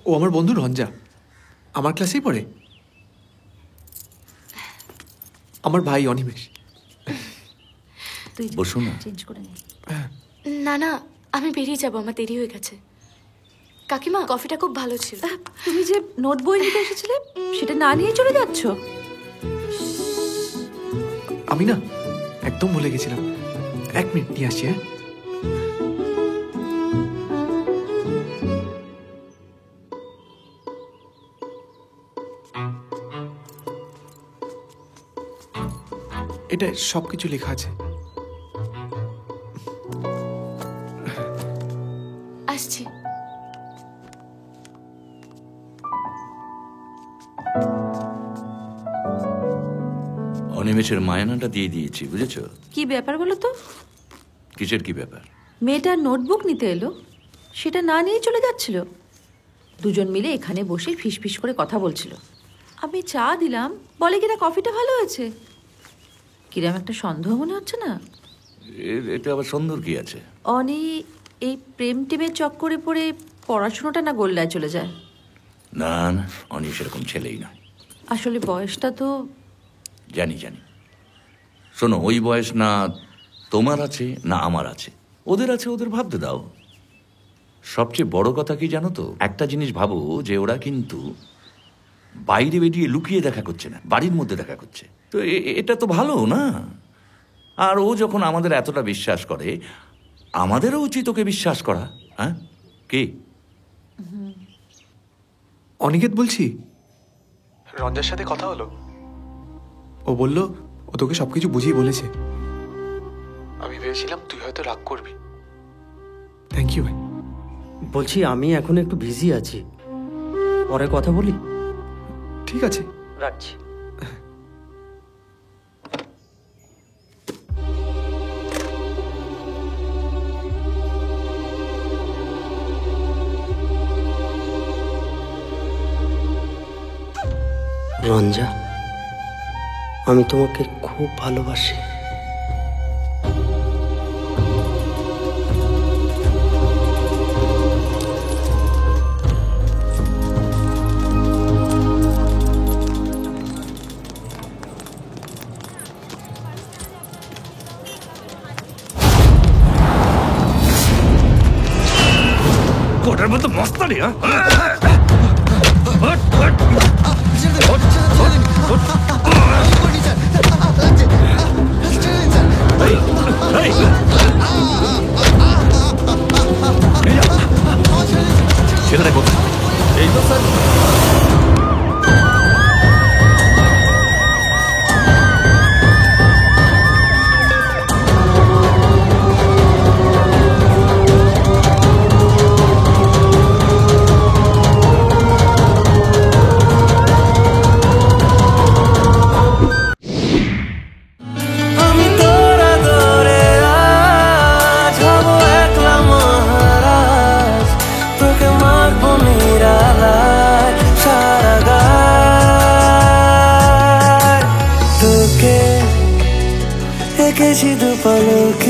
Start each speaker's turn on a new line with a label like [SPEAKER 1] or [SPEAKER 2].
[SPEAKER 1] ও আমার বন্ধু রঞ্জা, আমার ক্লাসেই পড়ে। আমার ভাই অনিমেষ।
[SPEAKER 2] তুই বসো না, চেঞ্জ করে নে।
[SPEAKER 3] না না, আমি বেরিয়ে যাবো, আমার দেরি হয়ে গেছে। কাকিমা, কফিটা খুব ভালো ছিল।
[SPEAKER 2] তুমি যে নোট বই নিতে এসেছিলে সেটা না নিয়ে চলে যাচ্ছ?
[SPEAKER 1] আমি না একদম ভুলে গেছিলাম। 1 মিনিট নিয়ে আসছি। হ্যাঁ, এটা সবকিছু লেখা আছে।
[SPEAKER 3] আসছি।
[SPEAKER 4] অনিমেষের মায়ানাটা দিয়ে দিয়েছি, বুঝেছো?
[SPEAKER 2] কি ব্যাপার বলো তো?
[SPEAKER 4] কিসের কি ব্যাপার?
[SPEAKER 2] মেয়েটার নোটবুক নিতে এলো, সেটা না নিয়ে চলে যাচ্ছিল। দুজন মিলে এখানে বসে ফিসফিস করে কথা বলছিল। আমি চা দিলাম, বলে কিনা কফিটা ভালো হয়েছে। কিরম একটা সন্দেহ মনে হচ্ছে না?
[SPEAKER 4] এটা আবার সুন্দর কি আছে?
[SPEAKER 2] অনি এই প্রেম টিমের চক্করে পড়ে পড়াশোনাটা না গোল্লায় চলে যায়।
[SPEAKER 4] না না, অনি সেরকম ছেলেই নয়।
[SPEAKER 2] আসলে বয়সটা তো
[SPEAKER 4] জানি জানি। শোনো, ওই বয়স না তোমার আছে না আমার আছে, ওদের আছে, ওদের ভাবতে দাও। সবচেয়ে বড় কথা কি জানো তো, একটা জিনিস ভাবো যে ওরা কিন্তু বাইরে বেরিয়ে লুকিয়ে দেখা করছে না, বাড়ির মধ্যে দেখা করছে। তো এটা তো ভালো না? আর ও যখন আমাদের এতটা বিশ্বাস করে, আমাদেরও উচিত ওকে বিশ্বাস করা। হ্যাঁ, কি?
[SPEAKER 1] অনিকেত বলছি, রঞ্জার সাথে কথা হলো। ও বলল ও তোকে সবকিছু বুঝিয়ে বলেছে। আমি ভেবেছিলাম তুই হয়তো রাগ করবি। থ্যাংক ইউ ভাই।
[SPEAKER 5] বলছি আমি এখন একটু বিজি আছি, পরে কথা বলি।
[SPEAKER 1] ঠিক আছে,
[SPEAKER 5] রাখছি। রঞ্জা, আমি তোমাকে খুব ভালোবাসি।
[SPEAKER 4] কোটার মতো মস্তানি। ছেলেটা কোথায়? এই তো স্যার।
[SPEAKER 6] এঁকেছি দুপালকে